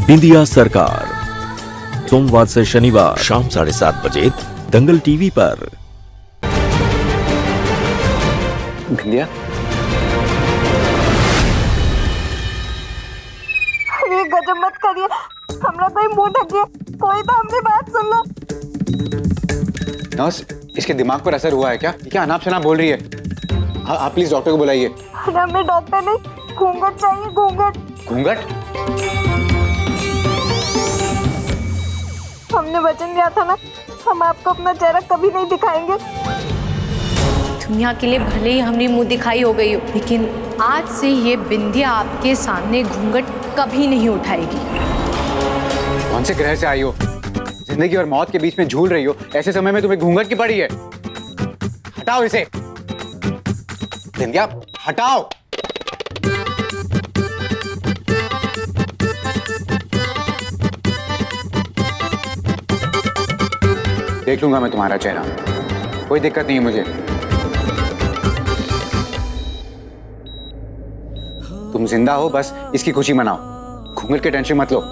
बिंदिया सरकार, सोमवार से शनिवार शाम 7:30 बजे दंगल टीवी पर। बिंदिया, ये गजब मत करिए, हमरा कोई मुंह ढकिए, कोई तो हमने बात सुन लो। नर्स, इसके दिमाग पर असर हुआ है क्या? ये क्या अनाप शनाप बोल रही है? आप प्लीज डॉक्टर को बुलाइए। अरे हमें डॉक्टर नहीं, घूंघट चाहिए, घूंघट। घूंघट? हमने वचन दिया था ना, हम आपको अपना चेहरा कभी नहीं दिखाएंगे। दुनिया के लिए भले ही हमने मुंह दिखाई हो गई हो, लेकिन आज से ये बिंदिया आपके सामने घूंघट कभी नहीं उठाएगी। कौन से ग्रह से आई हो? जिंदगी और मौत के बीच में झूल रही हो, ऐसे समय में तुम्हें घूंघट की पड़ी है? हटाओ इसे। बिंदिया, हटाओ। देख लूंगा मैं तुम्हारा चेहरा, कोई दिक्कत नहीं है मुझे। तुम जिंदा हो, बस इसकी खुशी मनाओ, घूंघट की टेंशन मत लो।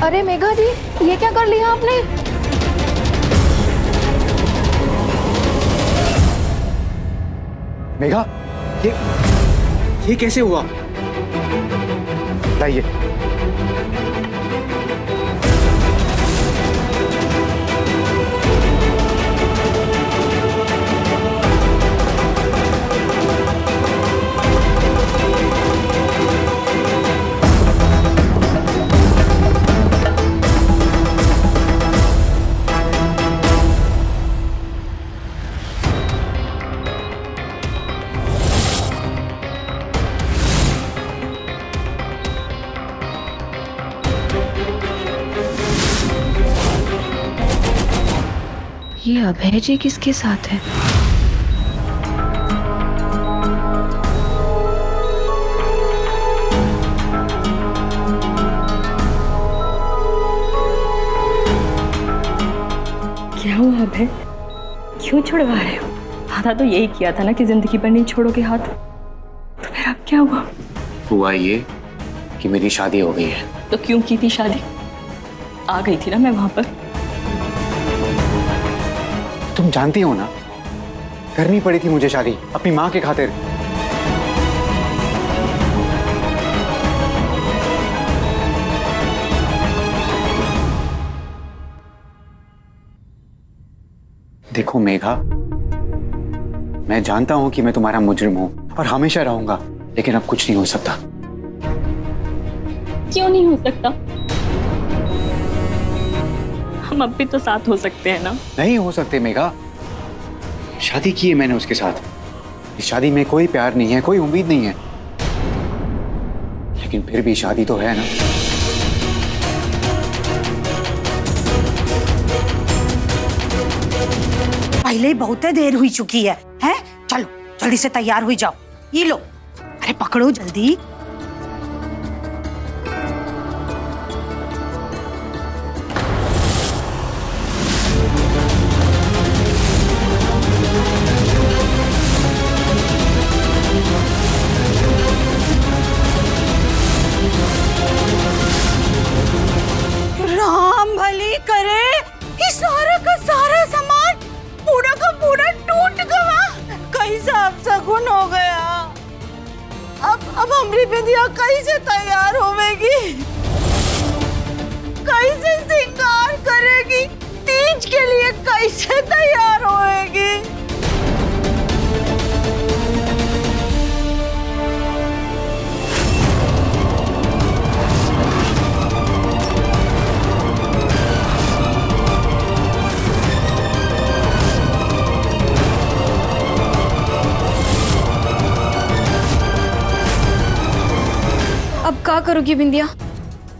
अरे मेघा जी, ये क्या कर लिया आपने? मेघा, ये कैसे हुआ? बताइए। ये अभय जी किसके साथ है? क्या हुआ अभय? क्यों छुड़वा रहे हो? वादा तो यही किया था ना कि जिंदगी पर नहीं छोड़ोगे हाथ। तो फिर अब क्या हुआ? हुआ ये कि मेरी शादी हो गई है। तो क्यों की थी शादी? आ गई थी ना मैं वहां पर। तुम जानती हो ना, करनी पड़ी थी मुझे शादी अपनी माँ के खातिर। देखो मेघा, मैं जानता हूं कि मैं तुम्हारा मुजरिम हूं और हमेशा रहूंगा, लेकिन अब कुछ नहीं हो सकता। क्यों नहीं हो सकता? हम अब भी तो साथ हो सकते हैं ना। नहीं हो सकते मेघा, शादी की है मैंने उसके साथ। इस शादी में कोई प्यार नहीं है, कोई उम्मीद नहीं है, लेकिन फिर भी शादी तो है ना। पहले ही बहुत देर हुई चुकी है, हैं? चलो जल्दी से तैयार हुई जाओ। ये लो, अरे पकड़ो जल्दी। राम भली करे, ये सारा का सारा सामान पूरा का पूरा टूट गया। कैसा अपशगुन हो गया। अब हमारी बिंदिया कैसे तैयार होवेगी, कैसे श्रृंगार करेगी, तीज के लिए कैसे तैयार होएगी। अब क्या करोगी बिंदिया?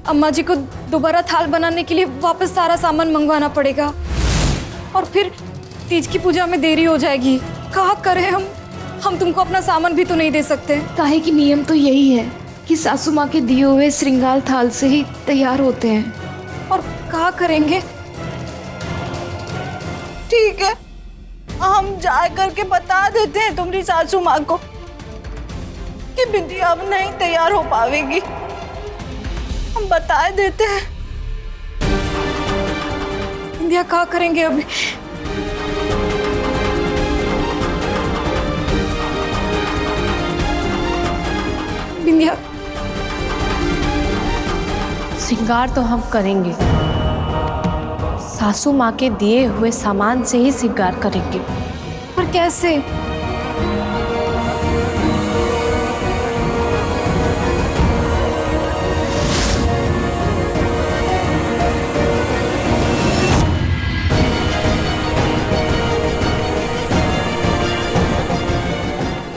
अम्मा जी को दोबारा थाल बनाने के लिए वापस सारा सामान मंगवाना पड़ेगा। और फिर तीज की पूजा में देरी हो जाएगी। कहाँ करें हम तुमको अपना सामान भी तो नहीं दे सकते। काहे की नियम तो यही है कि सासू माँ के दिए हुए श्रृंगार थाल से ही तैयार होते हैं। और कहाँ करेंगे? ठीक है, हम जा करके बता देते हैं तुम्हारी सासू माँ को कि बिंदिया अब नहीं तैयार हो पावेगी। हम बता देते हैं। बिंदिया कहाँ करेंगे अभी? बिंदिया श्रृंगार तो हम करेंगे, सासू माँ के दिए हुए सामान से ही श्रृंगार करेंगे। पर कैसे?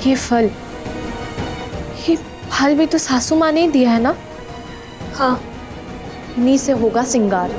ये फल भी तो सासू माँ ने ही दिया है ना? हाँ, इन्हीं से होगा श्रृंगार।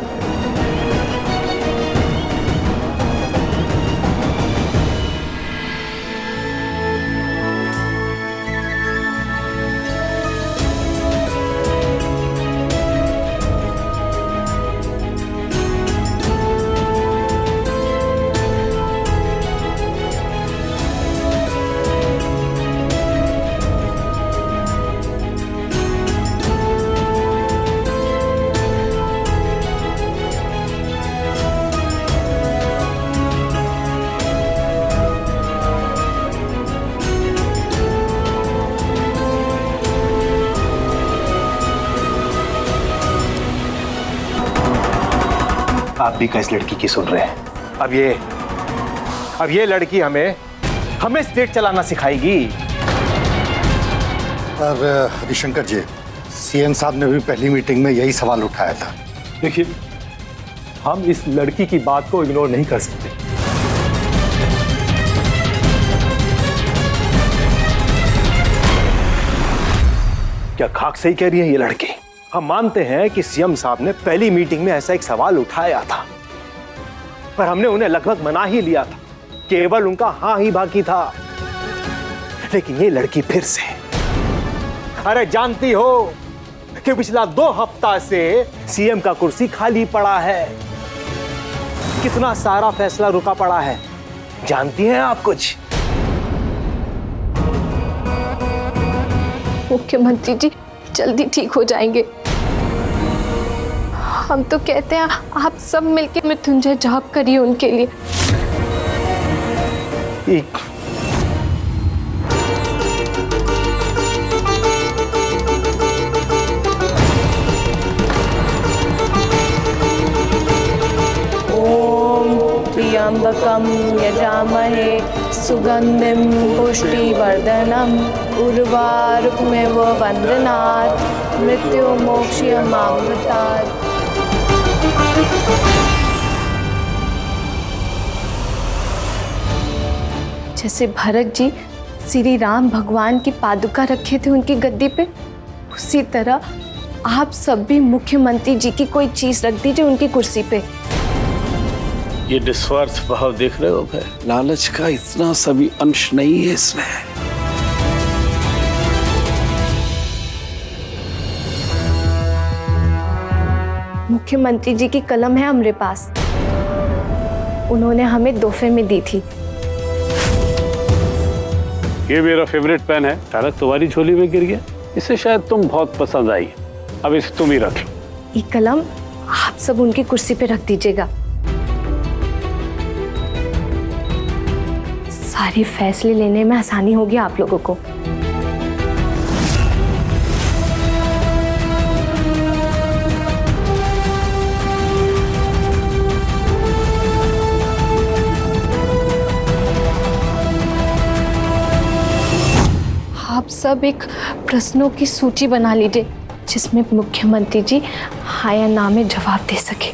आप भी का इस लड़की की सुन रहे हैं। अब ये लड़की हमें स्टेट चलाना सिखाएगी। और हरिशंकर जी, सीएम साहब ने भी पहली मीटिंग में यही सवाल उठाया था। देखिए, हम इस लड़की की बात को इग्नोर नहीं कर सकते। क्या खाक सही कह रही है ये लड़की? हम मानते हैं कि सीएम साहब ने पहली मीटिंग में ऐसा एक सवाल उठाया था, पर हमने उन्हें लगभग मना ही लिया था, केवल उनका हाँ ही बाकी था। लेकिन ये लड़की फिर से, अरे जानती हो कि पिछला 2 हफ्ता से सीएम का कुर्सी खाली पड़ा है, कितना सारा फैसला रुका पड़ा है, जानती हैं आप कुछ? मुख्यमंत्री जी जल्दी ठीक हो जाएंगे। हम तो कहते हैं आप सब मिलके मृत्युंजय जाप करिए उनके लिए। एक त्र्यंबकं यजामहे सुगंधिं पुष्टिवर्धनम् उर्वारुकमेव वन्दनात् मृत्युर्मोक्षयमामृतात्। जैसे भरत जी श्री राम भगवान की पादुका रखे थे उनकी गद्दी पे, उसी तरह आप सब भी मुख्यमंत्री जी की कोई चीज रख दीजिए उनकी कुर्सी पे। ये निस्वार्थ भाव देख रहे हो भाई, लालच का इतना सभी अंश नहीं है इसमें। मुख्यमंत्री जी की कलम है हमारे पास, उन्होंने हमें तोहफे में दी थी। ये मेरा फेवरेट पेन है, अचानक तुम्हारी झोली में गिर गया, इसे शायद तुम बहुत पसंद आई, अब इसे तुम ही रख लो। ये कलम आप सब उनकी कुर्सी पे रख दीजिएगा। सारी फैसले लेने में आसानी होगी आप लोगों को। आप सब एक प्रश्नों की सूची बना लीजिए जिसमें मुख्यमंत्री जी हाँ या ना में जवाब दे सके।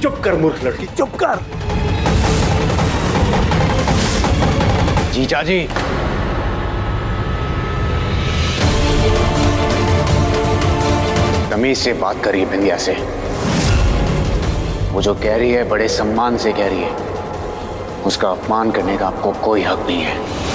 चुप कर मूर्ख लड़की, चुप कर। जीजा जी, तमीज से बात करिए बिंदिया से। वो जो कह रही है बड़े सम्मान से कह रही है, उसका अपमान करने का आपको कोई हक नहीं है।